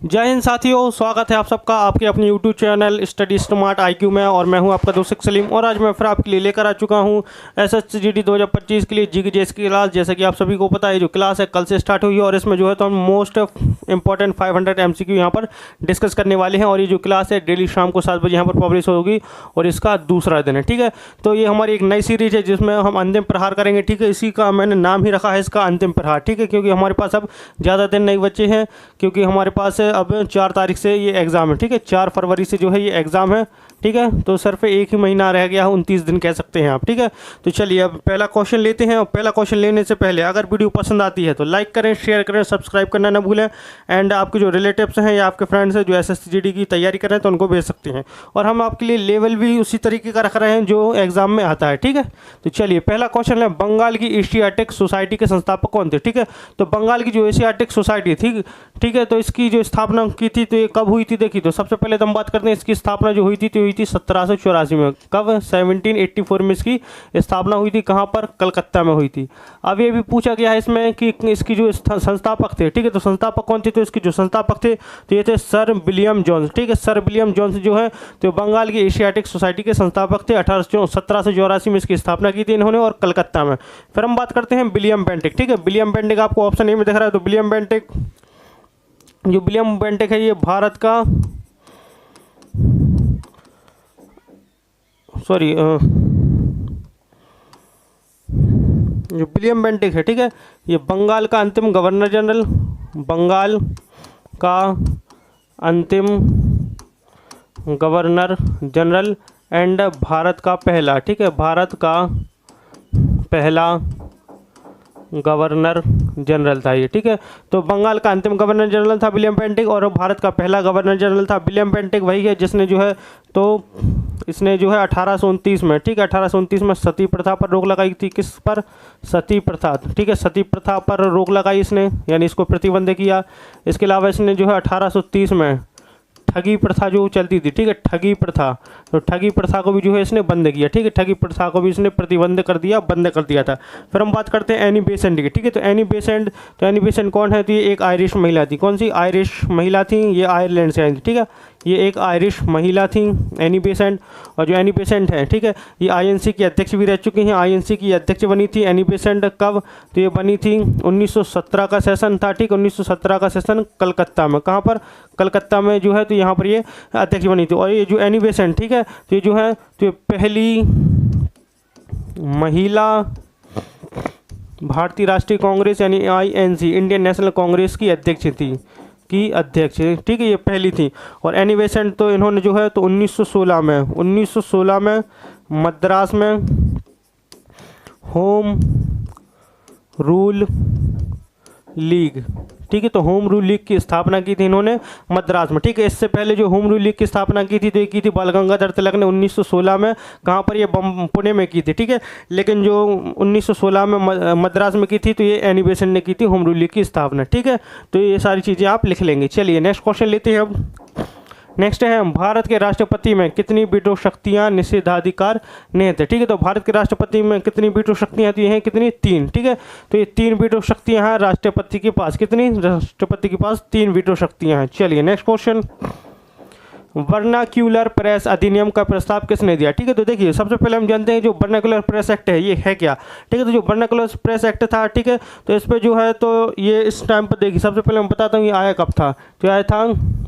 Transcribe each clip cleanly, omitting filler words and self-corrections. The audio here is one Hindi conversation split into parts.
जय हिंद साथियों, स्वागत है आप सबका आपके अपने YouTube channel study smart IQ में। और मैं हूं आपका दोस्त सलीम और आज मैं फिर आपके लिए लेकर आ चुका हूं SSGD 2025 के लिए GK की क्लास। जैसे कि आप सभी को पता है, जो क्लास है कल से स्टार्ट हुई है और इसमें जो है तो हम मोस्ट इंपॉर्टेंट 500 MCQ यहाँ पर डिस्कस करने वाले हैं। और ये जो क्लास है डेली शाम को 7 बजे यहाँ पर पब्लिश होगी और इसका दूसरा दिन है। ठीक है, तो ये हमारी एक नई सीरीज है जिसमें हम अंतिम प्रहार करेंगे। ठीक है, इसी का मैंने नाम ही रखा है इसका अंतिम प्रहार। ठीक है, क्योंकि हमारे पास अब ज़्यादा दिन नहीं बचे हैं, क्योंकि हमारे पास अब 4 तारीख से ये एग्ज़ाम है। ठीक है, 4 फरवरी से जो है ये एग्ज़ाम है। ठीक है, तो सिर्फ एक ही महीना रह गया है, 29 दिन कह सकते हैं आप। ठीक है, तो चलिए अब पहला क्वेश्चन लेते हैं। और पहला क्वेश्चन लेने से पहले अगर वीडियो पसंद आती है तो लाइक करें, शेयर करें, सब्सक्राइब करना ना भूलें। एंड आपके जो रिलेटिव्स हैं या आपके फ्रेंड्स हैं जो SSGD की तैयारी कर रहे हैं तो उनको भेज सकते हैं। और हम आपके लिए लेवल भी उसी तरीके का रख रहे हैं जो एग्ज़ाम में आता है। ठीक है, तो चलिए पहला क्वेश्चन है, बंगाल की एशियाटिक सोसाइटी के संस्थापक कौन थे? ठीक है, तो बंगाल की जो एशियाटिक सोसाइटी थी, ठीक है, तो इसकी जो स्थापना की थी तो ये कब हुई थी? देखिए, तो सबसे पहले तो हम बात करते हैं इसकी स्थापना जो हुई थी तो हुई थी 1784 में। कब? 1784 में इसकी स्थापना हुई थी। कहाँ पर? कलकत्ता में हुई थी। अब ये भी पूछा गया है इसमें कि इसकी जो संस्थापक थे, ठीक है, तो संस्थापक कौन थे? तो इसके जो संस्थापक थे तो ये थे सर विलियम जोन्स। ठीक है, सर विलियम जोन्स जो है तो बंगाल की एशियाटिक सोसाइटी के संस्थापक थे। 1784 में इसकी स्थापना की थी इन्होंने और कलकत्ता में। फिर हम बात करते हैं विलियम बेंटिक। ठीक है, विलियम बेंटिक आपको ऑप्शन ए में दिख रहा है। तो विलियम बेंटिक, जो विलियम बेंटिक है ये भारत का जो विलियम बेंटिक है, ठीक है, ये बंगाल का अंतिम गवर्नर जनरल, बंगाल का अंतिम गवर्नर जनरल एंड भारत का पहला, ठीक है, भारत का पहला गवर्नर जनरल था ये। ठीक है, तो बंगाल का अंतिम गवर्नर जनरल था विलियम बेंटिक और भारत का पहला गवर्नर जनरल था। विलियम बेंटिक वही है जिसने जो है तो इसने जो है 1829 में, ठीक है, 1829 में सती प्रथा पर रोक लगाई थी। किस पर? सती प्रथा। ठीक है, सती प्रथा पर रोक लगाई इसने, यानी इसको प्रतिबंध किया। इसके अलावा इसने जो है 1830 में ठगी प्रथा जो चलती थी, ठीक है, ठगी प्रथा, तो ठगी प्रथा को भी जो है इसने बंद किया। ठीक है, ठगी प्रथा को भी इसने प्रतिबंध कर दिया, बंद कर दिया था। फिर हम बात करते हैं एनी बेसेंट की। ठीक है, तो एनी बेसेंट कौन है? तो ये एक आयरिश महिला थी। कौन सी आयरिश महिला थी? ये आयरलैंड से आई थी। ठीक है, ये एक आयरिश महिला थी एनी बेसेंट। और जो एनी बेसेंट है, ठीक है, ये INC की अध्यक्ष भी रह चुकी हैं। INC की अध्यक्ष बनी थी एनी बेसेंट। कब? तो ये बनी थी 1917 का सेशन था। ठीक, 1917 का सेशन कलकत्ता में। कहाँ पर? कलकत्ता में जो है तो यहाँ पर ये अध्यक्ष बनी थी। और ये जो एनी बेसेंट, ठीक है, तो ये जो है तो ये पहली महिला भारतीय राष्ट्रीय कांग्रेस यानी INC इंडियन नेशनल कांग्रेस की अध्यक्ष थी, ठीक है, ये पहली थी। और एनी बेसेंट तो इन्होंने जो है तो 1916 में मद्रास में होम रूल लीग, ठीक है, तो होम रूल लीग की स्थापना की थी इन्होंने मद्रास में। ठीक है, इससे पहले जो होम रूल लीग की स्थापना की थी तो ये की थी बाल गंगाधर तिलक ने 1916 में। कहाँ पर? ये पुणे में की थी। ठीक है, लेकिन जो 1916 में मद्रास में की थी तो ये एनी बेसेंट ने की थी होम रूल लीग की स्थापना। ठीक है, तो ये सारी चीज़ें आप लिख लेंगे। चलिए नेक्स्ट क्वेश्चन लेते हैं अब। नेक्स्ट है, भारत के राष्ट्रपति में कितनी वीटो शक्तियाँ निषेधाधिकार निहित है? ठीक है, तो भारत के राष्ट्रपति में कितनी वीटो शक्तियाँ तो ये हैं कितनी? 3। ठीक है, तो ये 3 वीटो शक्तियाँ हैं राष्ट्रपति के पास। कितनी? राष्ट्रपति के पास 3 वीटो शक्तियाँ हैं। चलिए नेक्स्ट क्वेश्चन, वर्नाक्यूलर प्रेस अधिनियम का प्रस्ताव किसने दिया? ठीक है, तो देखिए सबसे पहले हम जानते हैं जो वर्नाक्यूलर प्रेस एक्ट है ये है क्या। ठीक है, तो जो वर्नाक्यूलर प्रेस एक्ट था, ठीक है, तो इस पर जो है तो ये इस टाइम पर देखिए सबसे पहले मैं बताता हूँ ये आया कब था। तो आया था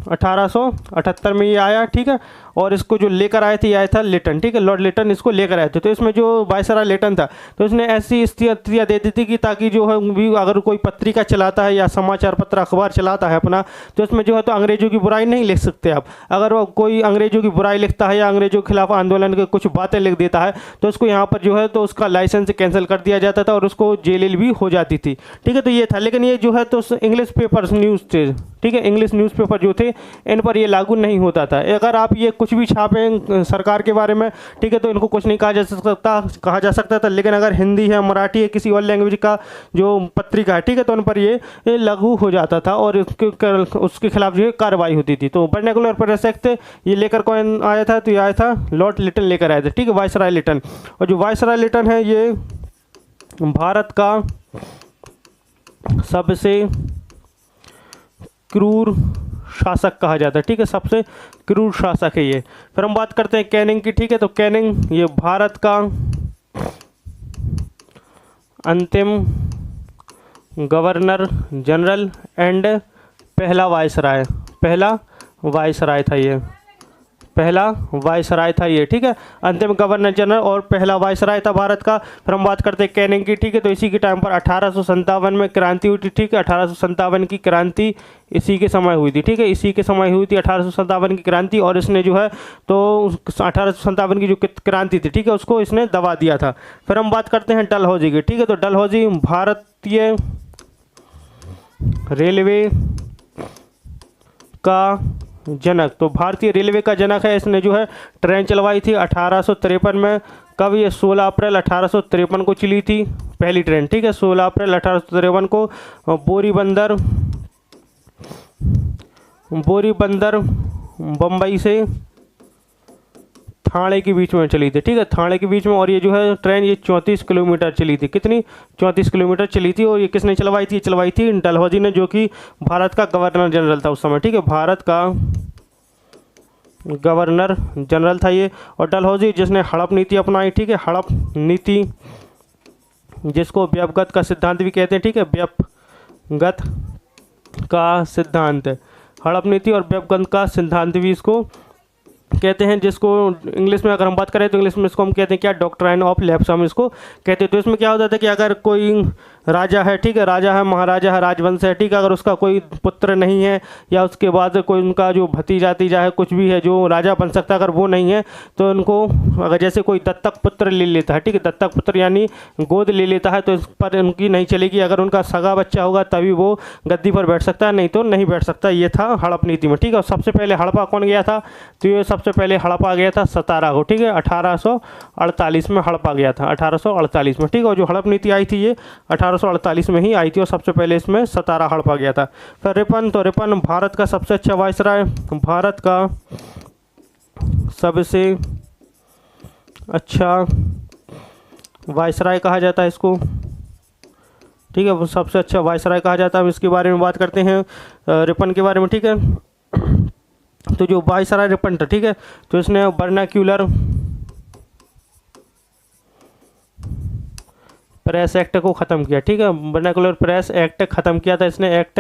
1878 में ये आया। ठीक है, और इसको जो लेकर आए थे ये आया था लिटन। ठीक है, लॉर्ड लिटन इसको लेकर आए थे। तो इसमें जो वायसराय लिटन था तो इसने ऐसी स्थितियाँ दे दी थी कि ताकि जो है भी अगर कोई पत्रिका चलाता है या समाचार पत्र अखबार चलाता है अपना, तो इसमें जो है तो अंग्रेजों की बुराई नहीं लिख सकते आप। अगर वो कोई अंग्रेजों की बुराई लिखता है या अंग्रेजों के खिलाफ आंदोलन के कुछ बातें लिख देता है तो उसको यहाँ पर जो है तो उसका लाइसेंस कैंसिल कर दिया जाता था और उसको जेल भी हो जाती थी। ठीक है, तो ये था। लेकिन ये जो है तो इंग्लिश पेपर्स न्यूज़ थे, ठीक है, इंग्लिश न्यूज़पेपर जो थे इन पर ये लागू नहीं होता था। अगर आप ये कुछ भी छापें सरकार के बारे में, ठीक है, तो इनको कुछ नहीं कहा जा सकता था। लेकिन अगर हिंदी है, मराठी है, किसी और लैंग्वेज का जो पत्रिका है, ठीक है, तो उन पर ये लागू हो जाता था और उसके खिलाफ जो है कार्रवाई होती थी। तो वर्नाक्यूलर प्रेस एक्ट ये लेकर कौन आया था? तो ये आया था लॉर्ड लिटन लेकर आए थे। ठीक है, वायसराय लिटन। और जो वायसराय लिटन है ये भारत का सबसे क्रूर शासक कहा जाता है, ठीक है, सबसे क्रूर शासक है ये। फिर हम बात करते हैं कैनिंग की, ठीक है। तो कैनिंग ये भारत का अंतिम गवर्नर जनरल एंड पहला वायसराय था ये, पहला वायसराय था ये, ठीक है। अंतिम गवर्नर जनरल और पहला वायसराय था भारत का। फिर हम बात करते हैं कैनिंग की, ठीक है। तो इसी के टाइम पर 1857 में क्रांति हुई थी, ठीक है। 1857 की क्रांति इसी के समय हुई थी, ठीक है, इसी के समय हुई थी 1857 की क्रांति। और इसने जो है तो 1857 की जो क्रांति थी, ठीक है, उसको इसने दबा दिया था। फिर हम बात करते हैं डलहौजी की, ठीक है। तो डलहौजी भारतीय रेलवे का जनक, तो भारतीय रेलवे का जनक है। इसने जो है ट्रेन चलवाई थी 1853 में। कब ये 16 अप्रैल 1853 को चली थी पहली ट्रेन, ठीक है, 16 अप्रैल 1853 को बोरी बंदर बम्बई से थाने के बीच में चली थी, ठीक है, थाने के बीच में। और ये जो है ट्रेन ये 34 किलोमीटर चली थी, कितनी, 34 किलोमीटर चली थी। और ये किसने चलवाई थी, चलवाई थी डलहौजी ने, जो कि भारत का गवर्नर जनरल था उस समय, ठीक है, भारत का गवर्नर जनरल था ये। और डलहौजी जिसने हड़प नीति अपनाई, ठीक है, हड़प नीति जिसको व्यपगत का सिद्धांत भी कहते हैं, ठीक है, व्यपगत का सिद्धांत, हड़प नीति और व्यपगत का सिद्धांत भी इसको कहते हैं, जिसको इंग्लिश में अगर हम बात करें तो इंग्लिश में इसको हम कहते हैं क्या, डॉक्ट्राइन ऑफ लैप्स हम इसको कहते हैं। तो इसमें क्या होता है कि अगर कोई राजा है, ठीक है, राजा है, महाराजा है, राजवंश है, ठीक है, अगर उसका कोई पुत्र नहीं है या उसके बाद कोई उनका जो भतीजा तीजा है, कुछ भी है जो राजा बन सकता है, अगर वो नहीं है तो उनको अगर जैसे कोई दत्तक पुत्र ले लेता है, ठीक है, दत्तक पुत्र यानी गोद ले लेता है, तो इस पर उनकी नहीं चलेगी। अगर उनका सगा बच्चा होगा तभी वो गद्दी पर बैठ सकता है, नहीं तो नहीं बैठ सकता। ये था हड़प नीति में, ठीक है। और सबसे पहले हड़पा कौन गया था, तो ये सबसे पहले हड़पा गया था सतारा को, ठीक है, 1848 में हड़पा गया था, 1848 में, ठीक है। और जो हड़प नीति आई थी ये 1848 में ही आई थी और सबसे पहले इसमें सतारा हड़पा गया था। फिर रिपन, तो रिपन भारत का सबसे अच्छा वायसराय, भारत का सबसे अच्छा वायसराय कहा जाता है इसको, ठीक है, वो सबसे अच्छा वायसराय कहा जाता है। हम इसके बारे में बात करते हैं रिपन के बारे में, ठीक है। तो जो वायसराय रिपन था, ठीक है, तो इसने वर्नाक्यूलर प्रेस एक्ट को ख़त्म किया, ठीक है, वर्नाक्यूलर प्रेस एक्ट ख़त्म किया था इसने, एक्ट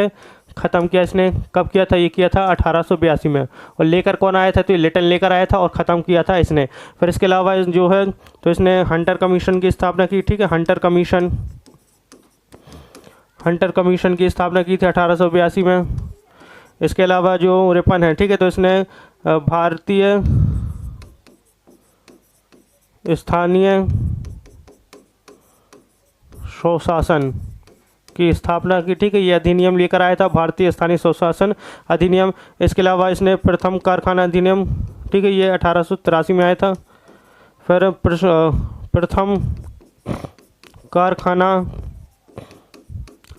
ख़त्म किया इसने, कब किया था, ये किया था 1882 में। और लेकर कौन आया था, तो ये लिटन लेकर आया था और ख़त्म किया था इसने। फिर इसके अलावा जो है तो इसने हंटर कमीशन की स्थापना की, ठीक है, हंटर कमीशन की स्थापना की थी 1882 में। इसके अलावा जो रिपन है, ठीक है, तो इसने भारतीय स्थानीय स्वशासन की स्थापना की, ठीक है, ये अधिनियम लेकर आया था, भारतीय स्थानीय स्वशासन अधिनियम। इसके अलावा इसने प्रथम कारखाना अधिनियम, ठीक है, ये 1883 में आया था। फिर प्रथम कारखाना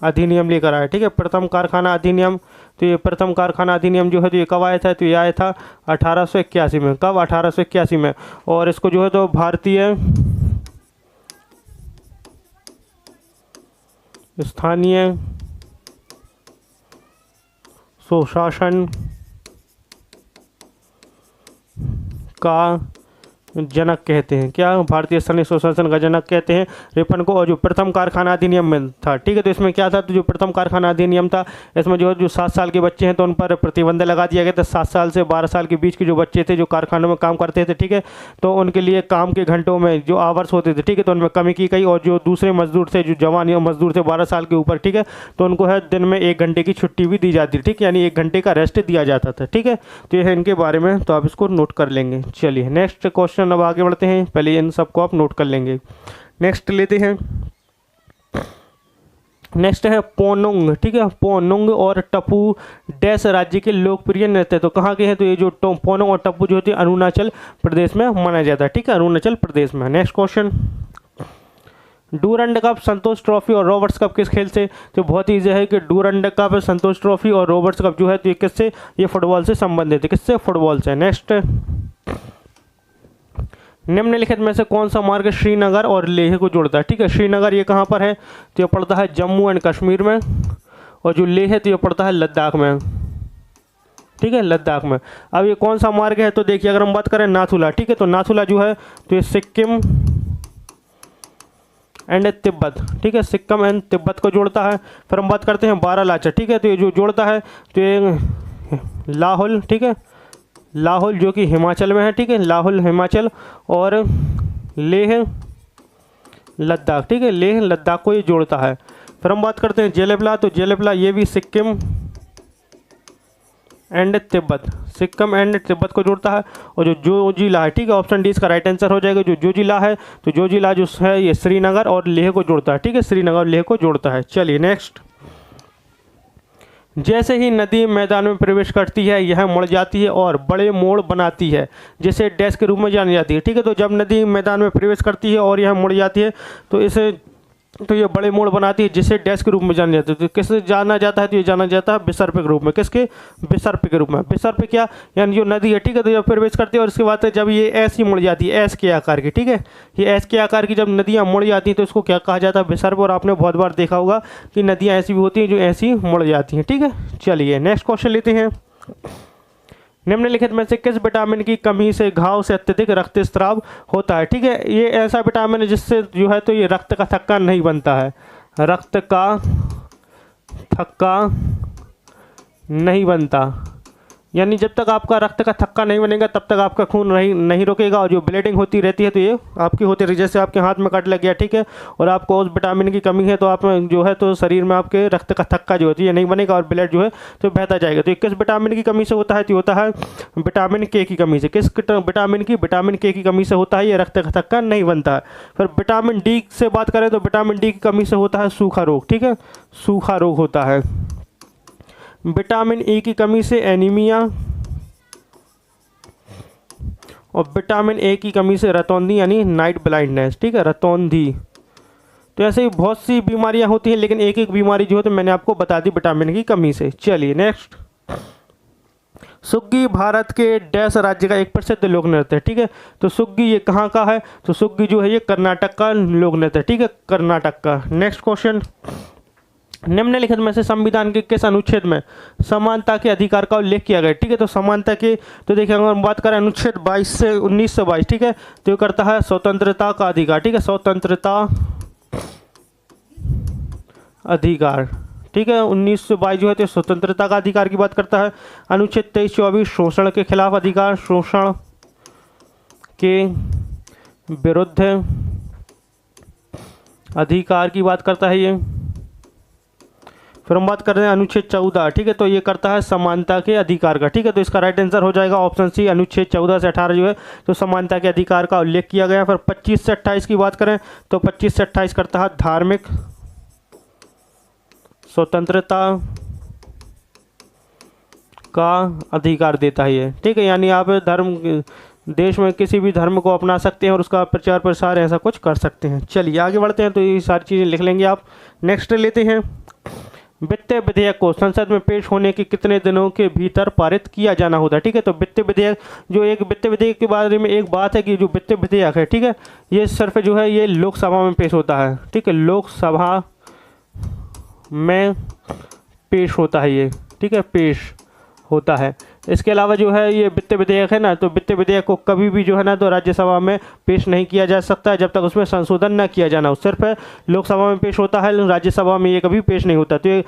अधिनियम लेकर आया, ठीक है, प्रथम कारखाना अधिनियम। तो ये प्रथम कारखाना अधिनियम जो है तो ये कब आया था, तो ये आया था 1881 में। कब, 1881 में। और इसको जो है तो भारतीय स्थानीय स्वशासन का जनक कहते हैं, क्या, भारतीय स्थानीय स्वशासन का जनक कहते हैं रिपन को। और जो प्रथम कारखाना अधिनियम में था, ठीक है, तो इसमें क्या था, तो जो प्रथम कारखाना अधिनियम था इसमें जो 7 साल के बच्चे हैं तो उन पर प्रतिबंध लगा दिया गया था। 7 साल से 12 साल के बीच के जो बच्चे थे जो कारखानों में काम करते थे, ठीक है, तो उनके लिए काम के घंटों में जो आवर्स होते थे, ठीक है, तो उनमें कमी की गई। और जो दूसरे मजदूर थे, जो जवान मजदूर थे 12 साल के ऊपर, ठीक है, तो उनको है दिन में 1 घंटे की छुट्टी भी दी जाती, ठीक, यानी 1 घंटे का रेस्ट दिया जाता था, ठीक है। तो ये है इनके बारे में, तो आप इसको नोट कर लेंगे। चलिए नेक्स्ट क्वेश्चन, अब आगे बढ़ते हैं, पहले इन सबको आप नोट कर लेंगे। नेक्स्ट लेते हैं, नेक्स्ट है पोनुंग, ठीक है, पोनुंग और टप्पू डैश राज्य के लोकप्रिय नृत्य। तो कहाँ के हैं, तो ये जो पोनुंग और टप्पू जो होती है अरुणाचल प्रदेश में मनाया जाता है, ठीक है, अरुणाचल प्रदेश में। नेक्स्ट क्वेश्चन, डूरंड कप, संतोष ट्रॉफी और रॉबर्ट्स कप किस खेल से, तो बहुत ईजी है कि डूरंड कप, संतोष ट्रॉफी और रॉबर्ट्स कप जो है तो ये किससे, ये फुटबॉल से संबंधित है, किससे, फुटबॉल से। नेक्स्ट, निम्नलिखित में से कौन सा मार्ग श्रीनगर और लेह को जोड़ता है, ठीक है, श्रीनगर ये कहाँ पर है, तो ये पड़ता है जम्मू एंड कश्मीर में, और जो लेह है तो ये पड़ता है लद्दाख में, ठीक है, लद्दाख में। अब ये कौन सा मार्ग है, तो देखिए अगर हम बात करें नाथुला, ठीक है, तो नाथुला जो है तो ये सिक्किम एंड तिब्बत, ठीक है, सिक्किम एंड तिब्बत को जोड़ता है। फिर हम बात करते हैं बारालाचा, ठीक है, तो ये जो जोड़ता है तो ये लाहौल, ठीक है, लाहौल जो कि हिमाचल में है, ठीक है, लाहौल हिमाचल, और लेह लद्दाख, ठीक है, लेह लद्दाख को ये जोड़ता है। फिर हम बात करते हैं जेलेबला, तो जेलेबला ये भी सिक्किम एंड तिब्बत, सिक्किम एंड तिब्बत को जोड़ता है। और जो जोजिला है, ठीक है, ऑप्शन डी इसका राइट आंसर हो जाएगा। जो जोजिला है तो जोजिला जो है ये श्रीनगर और लेह को जोड़ता है, ठीक है, श्रीनगर और लेह को जोड़ता है। चलिए नेक्स्ट, जैसे ही नदी मैदान में प्रवेश करती है यह मुड़ जाती है और बड़े मोड़ बनाती है, जिसे डैश के रूप में जानी जाती है, ठीक है, तो जब नदी मैदान में प्रवेश करती है और यह मुड़ जाती है तो इसे तो ये बड़े मोड़ बनाती है, जिसे डैश के रूप में जाना जाता है। तो किससे जाना जाता है, तो ये जाना जाता है विसर्प के रूप में। किसके, विसर्प के रूप में। विसर्प क्या, यानी जो नदी है, ठीक है, तो जब प्रवेश करती है और उसके बाद जब ये ऐसी मुड़ जाती है, ऐस के आकार की, ठीक है, ये ऐस के आकार की जब नदियाँ मुड़ जाती हैं तो इसको क्या कहा जाता है, विसर्प। और आपने बहुत बार देखा होगा कि नदियाँ ऐसी भी होती हैं जो ऐसी मुड़ जाती हैं, ठीक है। चलिए नेक्स्ट क्वेश्चन लेते हैं। निम्नलिखित में से किस विटामिन की कमी से घाव से अत्यधिक रक्तस्राव होता है, ठीक है, ये ऐसा विटामिन है जिससे जो है तो ये रक्त का थक्का नहीं बनता है, रक्त का थक्का नहीं बनता, यानी जब तक आपका रक्त का थक्का नहीं बनेगा तब तक आपका खून नहीं रुकेगा और जो ब्लीडिंग होती रहती है तो ये आपकी होती रहती है। जैसे आपके हाथ में कट लग गया, ठीक है, और आपको उस विटामिन की कमी है तो आप जो है तो शरीर में आपके रक्त का थक्का जो होती है नहीं बनेगा और ब्लड जो है तो बहता जाएगा। तो किस विटामिन की कमी से होता है, तो होता है विटामिन के की कमी से। किस विटामिन के की कमी से होता है, ये रक्त का थक्का नहीं बनता है। फिर विटामिन डी से बात करें तो विटामिन डी की कमी से होता है सूखा रोग, ठीक है, सूखा रोग होता है। विटामिन ई की कमी से एनीमिया, और विटामिन ए की कमी से रतौंधी यानी नाइट ब्लाइंडनेस, ठीक है, रतौंधी। तो ऐसे ही बहुत सी बीमारियां होती हैं, लेकिन एक एक बीमारी जो है तो मैंने आपको बता दी विटामिन की कमी से। चलिए नेक्स्ट, सुग्गी भारत के डैश राज्य का एक प्रसिद्ध लोक नृत्य है, ठीक है, तो सुग्गी ये कहाँ का है, तो सुग्गी जो है ये कर्नाटक का लोक नृत्य है, ठीक है, कर्नाटक का। नेक्स्ट क्वेश्चन, निम्नलिखित में से संविधान के किस अनुच्छेद में समानता के अधिकार का उल्लेख किया गया, ठीक है, तो समानता के, तो देखिए अगर हम बात करें अनुच्छेद 22 से 1922, ठीक है, तो ये करता है स्वतंत्रता का अधिकार, ठीक है, स्वतंत्रता अधिकार, ठीक है, 1922 जो है तो स्वतंत्रता का अधिकार की बात करता है। अनुच्छेद 23-24 शोषण के खिलाफ अधिकार, शोषण के विरुद्ध अधिकार की बात करता है ये। फिर हम बात कर रहे हैं अनुच्छेद 14, ठीक है, तो ये करता है समानता के अधिकार का, ठीक है, तो इसका राइट आंसर हो जाएगा ऑप्शन सी, अनुच्छेद 14 से 18 जो है तो समानता के अधिकार का उल्लेख किया गया। फिर 25 से 28 की बात करें तो 25 से 28 करता है धार्मिक स्वतंत्रता का अधिकार देता है ये, ठीक है, यानी आप धर्म देश में किसी भी धर्म को अपना सकते हैं और उसका प्रचार प्रसार ऐसा कुछ कर सकते हैं। चलिए आगे बढ़ते हैं, तो ये सारी चीज़ें लिख लेंगे आप। नेक्स्ट लेते हैं, वित्तीय विधेयक को संसद में पेश होने के कितने दिनों के भीतर पारित किया जाना होता है, ठीक है, तो वित्तीय विधेयक जो एक वित्तीय विधेयक के बारे में एक बात है कि जो वित्तीय विधेयक है, ठीक है, ये सिर्फ जो है ये लोकसभा में पेश होता है, ठीक है, लोकसभा में पेश होता है ये, ठीक है, पेश होता है। इसके अलावा जो है ये वित्तीय विधेयक है ना, तो वित्तीय विधेयक को कभी भी जो है ना तो राज्यसभा में पेश नहीं किया जा सकता है जब तक उसमें संशोधन न किया जाना हो। सिर्फ लोकसभा में पेश होता है, राज्यसभा में ये कभी पेश नहीं होता। तो ये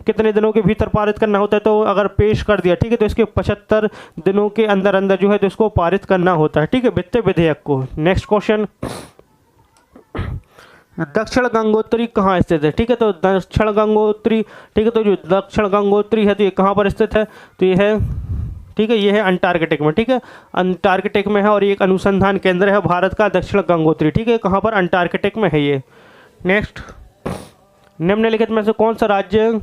कितने दिनों के भीतर पारित करना होता है, तो अगर पेश कर दिया, ठीक है, तो इसके 75 दिनों के अंदर अंदर जो है तो इसको पारित करना होता है, ठीक है, वित्तीय विधेयक को। नेक्स्ट क्वेश्चन, दक्षिण गंगोत्री कहाँ स्थित है, ठीक है, तो दक्षिण गंगोत्री, ठीक है, तो जो दक्षिण गंगोत्री है तो ये कहाँ पर स्थित है, तो ये है, ठीक है, ये है अंटार्कटिक में, ठीक है, अंटार्कटिक में है और ये एक अनुसंधान केंद्र है भारत का दक्षिण गंगोत्री, ठीक है, कहाँ पर, अंटार्कटिक में है ये। नेक्स्ट, निम्नलिखित में से कौन सा राज्य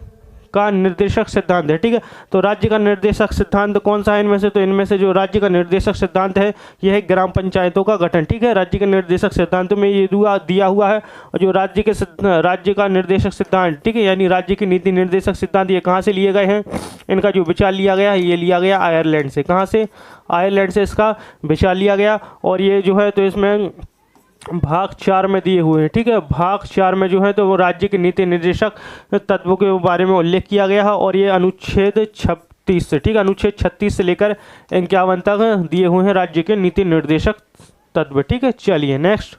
का निर्देशक सिद्धांत है, ठीक है, तो राज्य का निर्देशक सिद्धांत कौन सा है इनमें से, तो इनमें से जो राज्य का निर्देशक सिद्धांत है यह है ग्राम पंचायतों का गठन, ठीक है, राज्य के निर्देशक सिद्धांत में ये दिया हुआ है। और जो राज्य का निर्देशक सिद्धांत, ठीक है, यानी राज्य की नीति निर्देशक सिद्धांत ये कहाँ से लिए गए हैं, इनका जो विचार लिया गया है ये लिया गया आयरलैंड से। कहाँ से, आयरलैंड से इसका विचार लिया गया और ये जो है तो इसमें भाग 4 में दिए हुए हैं, ठीक है, भाग 4 में जो है तो वो राज्य के नीति निर्देशक तत्वों के बारे में उल्लेख किया गया है और ये अनुच्छेद 36 से, ठीक है, अनुच्छेद 36 से लेकर 51 तक दिए हुए हैं राज्य के नीति निर्देशक तत्व, ठीक है। चलिए नेक्स्ट,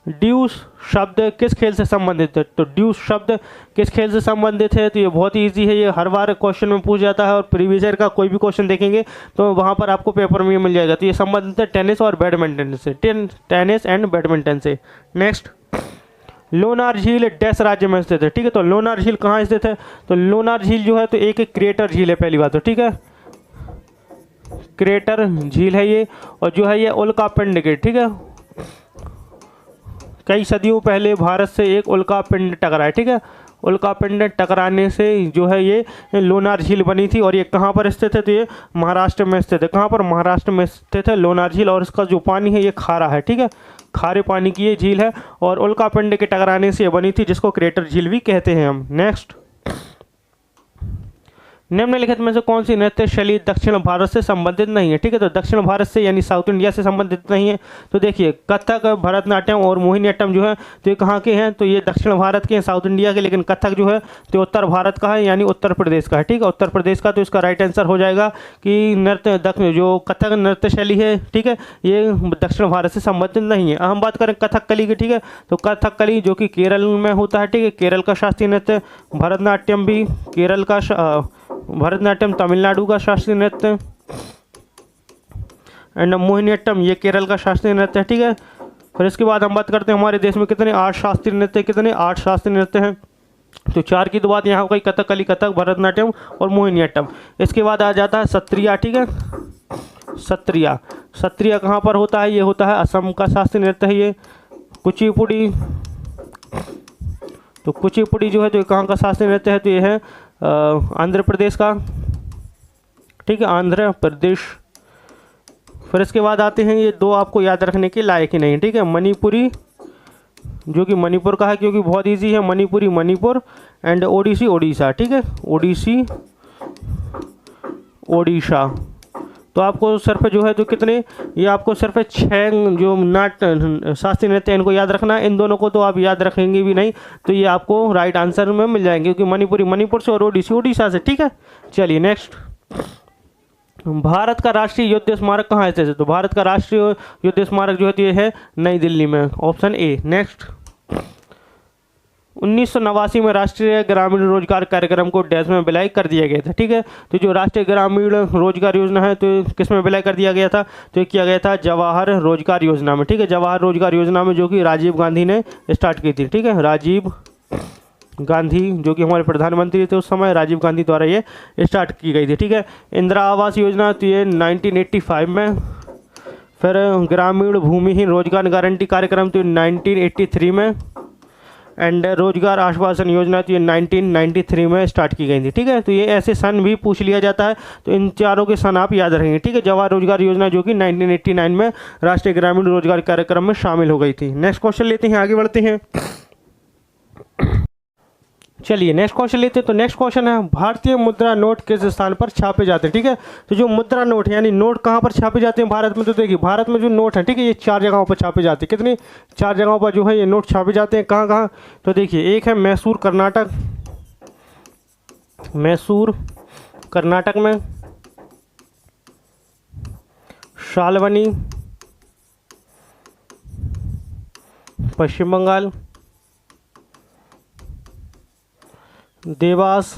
ड्यूस शब्द किस खेल से संबंधित है? तो ड्यूस शब्द किस खेल से संबंधित है? तो ये बहुत ही ईजी है, ये हर बार क्वेश्चन में पूछ जाता है और प्रीवियस ईयर का कोई भी क्वेश्चन देखेंगे तो वहाँ पर आपको पेपर में मिल जाएगा। तो ये संबंधित है टेनिस और बैडमिंटन से, टेनिस एंड बैडमिंटन से। नेक्स्ट, लोनार झील डैश राज्य में स्थित है, ठीक है। तो लोनार झील कहाँ स्थित है? तो लोनार झील जो है तो एक क्रेटर झील है पहली बात तो, ठीक है, क्रेटर झील है ये, और जो है ये उल्कापिंड के, ठीक है, कई सदियों पहले भारत से एक उल्कापिंड टकरा है, ठीक है, उल्कापिंड टकराने से जो है ये लोनार झील बनी थी। और ये कहाँ पर स्थित है? तो ये महाराष्ट्र में स्थित है। कहाँ पर? महाराष्ट्र में स्थित है लोनार झील, और इसका जो पानी है ये खारा है, ठीक है, खारे पानी की ये झील है और उल्कापिंड के टकराने से ये बनी थी, जिसको क्रेटर झील भी कहते हैं हम। नेक्स्ट, निम्नलिखित में से कौन सी नृत्य शैली दक्षिण भारत से संबंधित नहीं है? ठीक है, तो दक्षिण भारत से यानी साउथ इंडिया से संबंधित नहीं है। तो देखिए, कथक, भरतनाट्यम और मोहिनीअट्टम जो है तो ये कहाँ के हैं? तो ये दक्षिण भारत के हैं, साउथ इंडिया के। लेकिन कथक जो है तो उत्तर भारत का है, यानी उत्तर प्रदेश का है, ठीक है, उत्तर प्रदेश का। तो इसका राइट आंसर हो जाएगा कि नृत्य जो कथक नृत्य शैली है, ठीक है, ये दक्षिण भारत से संबंधित नहीं है। हम बात करें कथकली की, ठीक है, तो कथकली जो कि केरल में होता है, ठीक है, केरल का शास्त्रीय नृत्य। भरतनाट्यम भी केरल का, भरतनाट्यम तमिलनाडु का शास्त्रीय नृत्य, एंड मोहिनीअट्टम ये केरल का शास्त्रीय नृत्य है, ठीक है। फिर इसके बाद हम बात करते हैं हमारे देश में कितने 8 शास्त्रीय नृत्य, कितने 8 शास्त्रीय नृत्य हैं। तो 4 की तो बात यहाँ हो गई, कथकली, कथक, भरतनाट्यम और मोहिनीअट्टम। इसके बाद आ जाता है सत्रिया, ठीक है, सत्रिया। सत्रिया कहाँ पर होता है? ये होता है असम का शास्त्रीय नृत्य है ये। कुचिपुड़ी, तो कुचिपुड़ी जो है तो कहाँ का शास्त्रीय नृत्य है? तो ये है आंध्र प्रदेश का, ठीक है, आंध्र प्रदेश। फिर इसके बाद आते हैं ये 2 आपको याद रखने के लायक ही नहीं, ठीक है, मणिपुरी जो कि मणिपुर का है क्योंकि बहुत इजी है, मणिपुरी मणिपुर, एंड ओडिसी ओडिशा, ठीक है, ओडिसी ओडिशा। तो आपको सिर्फ जो है तो कितने, ये आपको सिर्फ 6 जो नाट्य शास्त्रीय नृत्य इनको याद रखना है। इन दोनों को तो आप याद रखेंगे भी नहीं, तो ये आपको राइट आंसर में मिल जाएंगे क्योंकि मणिपुरी मणिपुर से और ओडिसी ओडिशा से, ठीक है। चलिए नेक्स्ट, भारत का राष्ट्रीय युद्ध स्मारक कहाँ स्थित है? तो भारत का राष्ट्रीय युद्ध स्मारक जो है तो ये है नई दिल्ली में, ऑप्शन ए। नेक्स्ट, 1989 में राष्ट्रीय ग्रामीण रोजगार कार्यक्रम को डैश में विलय कर दिया गया था, ठीक है। तो जो राष्ट्रीय ग्रामीण रोजगार योजना है तो किस में विलय कर दिया गया था? तो ये किया गया था जवाहर रोजगार योजना में, ठीक है, जवाहर रोजगार योजना में, जो कि राजीव गांधी ने स्टार्ट की थी, ठीक है, राजीव गांधी जो कि हमारे प्रधानमंत्री थे उस समय, राजीव गांधी द्वारा ये स्टार्ट की गई थी, ठीक है। इंदिरा आवास योजना तो ये 1985 में। फिर ग्रामीण भूमिहीन रोजगार गारंटी कार्यक्रम तो 1983 में, एंड रोजगार आश्वासन योजना तो ये 1993 में स्टार्ट की गई थी, ठीक है। तो ये ऐसे सन भी पूछ लिया जाता है, तो इन चारों के सन आप याद रखेंगे, ठीक है। जवाहर रोजगार योजना जो कि 1989 में राष्ट्रीय ग्रामीण रोजगार कार्यक्रम में शामिल हो गई थी। नेक्स्ट क्वेश्चन लेते हैं, आगे बढ़ते हैं। चलिए नेक्स्ट क्वेश्चन लेते हैं। तो नेक्स्ट क्वेश्चन है, भारतीय मुद्रा नोट किस स्थान पर छापे जाते हैं? ठीक है, तो जो मुद्रा नोट है यानी नोट कहाँ पर छापे जाते हैं भारत में? तो देखिए, भारत में जो नोट है, ठीक है, ये 4 जगहों पर छापे जाते हैं। कितनी? 4 जगहों पर जो है ये नोट छापे जाते हैं। कहाँ कहाँ? तो देखिए, एक है मैसूर कर्नाटक, मैसूर कर्नाटक में, शालवनी पश्चिम बंगाल, देवास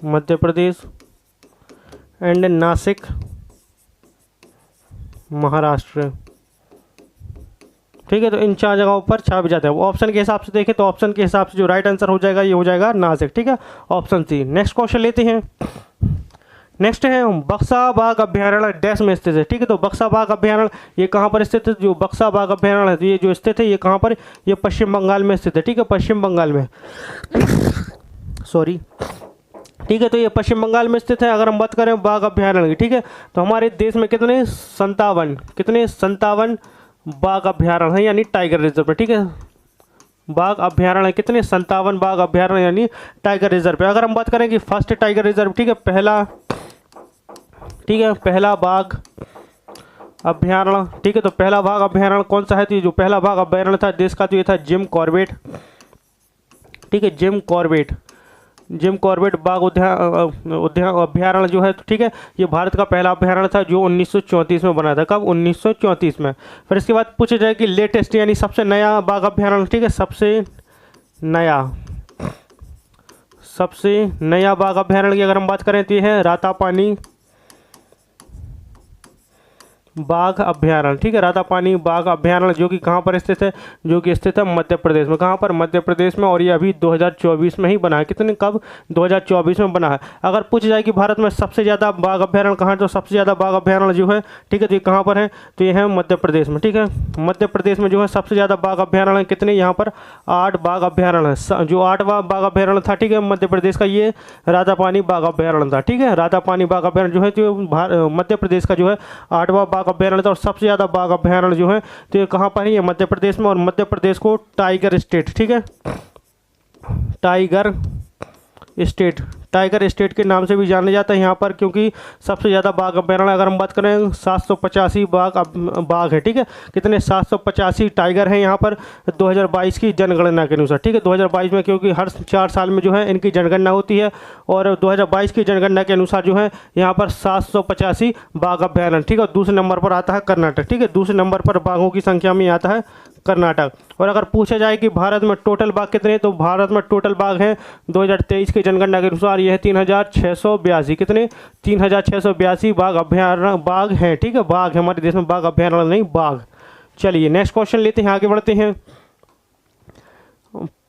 मध्य प्रदेश, एंड नासिक महाराष्ट्र। ठीक है, तो इन 4 जगहों पर छापे जाते हैं। ऑप्शन के हिसाब से देखें तो ऑप्शन के हिसाब से जो राइट आंसर हो जाएगा ये हो जाएगा नासिक। ठीक है, ऑप्शन सी। नेक्स्ट क्वेश्चन लेते हैं। नेक्स्ट है बक्सा बाघ अभ्यारण्य डैश में स्थित है। ठीक है, तो बक्सा बाघ अभ्यारण्य ये कहाँ पर स्थित है? जो बक्सा बाघ अभ्यारण्य है ये जो स्थित है ये कहाँ पर? ये पश्चिम बंगाल में स्थित है। ठीक है, पश्चिम बंगाल में सॉरी। ठीक है, तो ये पश्चिम बंगाल में स्थित है। अगर हम बात करें बाघ अभ्यारण्य की, ठीक है, तो हमारे देश में कितने 57 बाघ अभ्यारण्य है यानी टाइगर रिजर्व है। ठीक है, बाघ अभ्यारण्य कितने? 57 बाघ अभ्यारण्य यानी टाइगर रिजर्व है। अगर हम बात करें कि फर्स्ट टाइगर रिजर्व, ठीक है, पहला बाघ अभ्यारण्य, ठीक है, तो पहला बाघ अभ्यारण्य कौन सा है? तो ये जो पहला बाघ अभ्यारण्य था देश का तो ये था जिम कॉर्बेट। ठीक है, जिम कॉर्बेट जिम कॉर्बेट बाघ उद्यान अभ्यारण्य जो है, ठीक है, ये भारत का पहला अभ्यारण्य था जो 1934 में बना था। कब? 1934 में। फिर इसके बाद पूछा जाए कि लेटेस्ट यानी सबसे नया बाघ अभ्यारण्य, ठीक है, सबसे नया बाघ अभ्यारण्य की अगर हम बात करें तो ये है रातापानी बाघ अभ्यारण्य, ठीक है, रातापानी बाघ अभ्यारण्य, जो कि कहाँ पर स्थित है? जो कि स्थित है मध्य प्रदेश में। कहाँ पर? मध्य प्रदेश में। और ये अभी 2024 में ही बना है। कितने? कब? 2024 में बना है। अगर पूछ जाए कि भारत में सबसे ज़्यादा बाघ अभ्यारण्य कहाँ है, तो सबसे ज़्यादा बाघ अभ्यारण्य जो है, ठीक है, तो ये कहाँ पर है? तो ये है मध्य प्रदेश में, ठीक है। मध्य प्रदेश में जो है सबसे ज़्यादा बाघ अभ्यारण्य कितने? यहाँ पर 8 बाघ अभ्यारण्य है। जो 8वां बाघ अभ्यारण्य था, ठीक है, मध्य प्रदेश का, ये रातापानी बाघ अभ्यारण्य था, ठीक है। रातापानी बाघ अभ्यारण्य जो है तो मध्य प्रदेश का जो है 8वां बाघ अभ्यारण्य था। और सबसे ज़्यादा बाघ अभ्यारण्य जो है तो ये कहाँ पर है? ये मध्य प्रदेश में। और मध्य प्रदेश को टाइगर स्टेट, ठीक है, टाइगर स्टेट के नाम से भी जाना जाता है यहाँ पर, क्योंकि सबसे ज़्यादा बाघ अभ्यारण्य अगर हम बात करें 785 बाघ है, ठीक है। कितने? 785 टाइगर हैं यहाँ पर 2022 की जनगणना के अनुसार, ठीक है। 2022 में, क्योंकि हर 4 साल में जो है इनकी जनगणना होती है, और 2022 की जनगणना के अनुसार जो है यहाँ पर 785 बाघ अभ्यारण्य, ठीक है। दूसरे नंबर पर आता है कर्नाटक, ठीक है, दूसरे नंबर पर बाघों की संख्या में आता है कर्नाटक। और अगर पूछा जाए कि भारत में टोटल बाघ कितने हैं, तो भारत में टोटल बाघ हैं 2023 की जनगणना के अनुसार ये है 3682। कितने? 3682 बाघ हैं, ठीक है। बाघ है हमारे देश में, बाघ अभ्यारण्य नहीं, बाघ। चलिए नेक्स्ट क्वेश्चन लेते हैं, आगे बढ़ते हैं।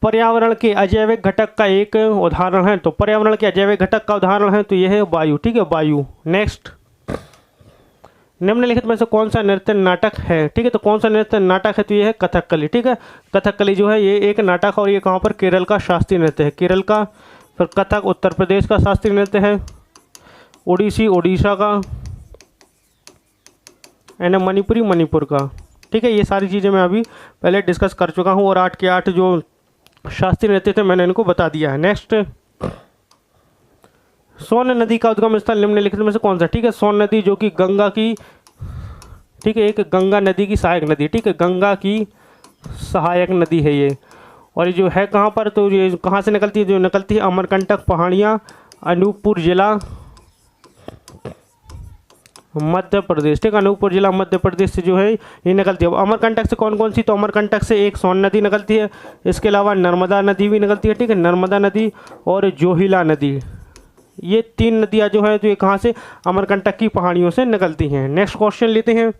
पर्यावरण के अजैविक घटक का एक उदाहरण है, तो पर्यावरण के अजैविक घटक का उदाहरण है तो यह है वायु, ठीक है, वायु। नेक्स्ट, निम्नलिखित में से कौन सा नृत्य नाटक है, ठीक है, तो कौन सा नृत्य नाटक है? तो ये है कथकली, ठीक है। कथकली जो है ये एक नाटक, और ये कहाँ पर? केरल का शास्त्रीय नृत्य है, केरल का। फिर कथक उत्तर प्रदेश का शास्त्रीय नृत्य है, ओडिसी उड़ीसा का, एंड मणिपुरी मणिपुर का, ठीक है। ये सारी चीज़ें मैं अभी पहले डिस्कस कर चुका हूँ, और 8 के 8 जो शास्त्रीय नृत्य थे मैंने इनको बता दिया है। नेक्स्ट, सोन नदी का उद्गम स्थल निम्नलिखित में से कौन सा? ठीक है, सोन नदी जो कि गंगा की, ठीक है, एक गंगा नदी की सहायक नदी, ठीक है, गंगा की सहायक नदी है ये। और ये जो है कहाँ पर? तो ये कहाँ से निकलती है? जो निकलती है अमरकंटक पहाड़ियाँ, अनूपपुर जिला, मध्य प्रदेश, ठीक है, अनूपपुर जिला मध्य प्रदेश से जो है ये निकलती है। अब अमरकंटक से कौन कौन सी? तो अमरकंटक से एक सोन नदी निकलती है, इसके अलावा नर्मदा नदी भी निकलती है, ठीक है, नर्मदा नदी और जोहिला नदी। ये 3 नदियाँ जो है तो ये कहाँ से? अमरकंटक की पहाड़ियों से निकलती हैं। नेक्स्ट क्वेश्चन लेते हैं,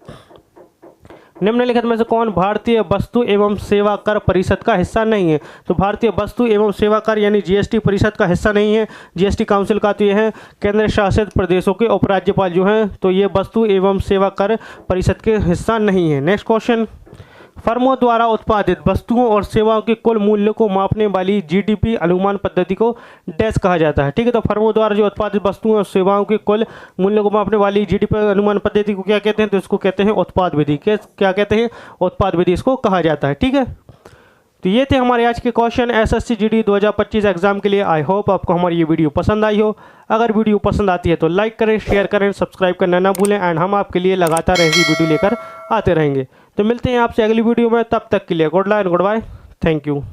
निम्नलिखित में से कौन भारतीय वस्तु एवं सेवा कर परिषद का हिस्सा नहीं है? तो भारतीय वस्तु एवं सेवा कर यानी जीएसटी परिषद का हिस्सा नहीं है, जीएसटी काउंसिल का। तो ये है केंद्र शासित प्रदेशों के उपराज्यपाल जो हैं, तो ये वस्तु एवं सेवा कर परिषद के हिस्सा नहीं है। नेक्स्ट क्वेश्चन, फर्मों द्वारा उत्पादित वस्तुओं और सेवाओं के कुल मूल्य को मापने वाली जीडीपी अनुमान पद्धति को डैश कहा जाता है, ठीक है। तो फर्मों द्वारा जो उत्पादित वस्तुओं और सेवाओं के कुल मूल्य को मापने वाली जीडीपी अनुमान पद्धति को क्या कहते हैं? तो इसको कहते हैं उत्पाद विधि। क्या कहते हैं? उत्पाद विधि इसको कहा जाता है, ठीक है। तो ये थे हमारे आज के क्वेश्चन एसएससी जीडी 2025 एग्जाम के लिए। आई होप आपको हमारी ये वीडियो पसंद आई हो। अगर वीडियो पसंद आती है तो लाइक करें, शेयर करें, सब्सक्राइब करना ना भूलें, एंड हम आपके लिए लगातार ऐसी वीडियो लेकर आते रहेंगे। तो मिलते हैं आपसे अगली वीडियो में, तब तक के लिए गुड बाय, थैंक यू।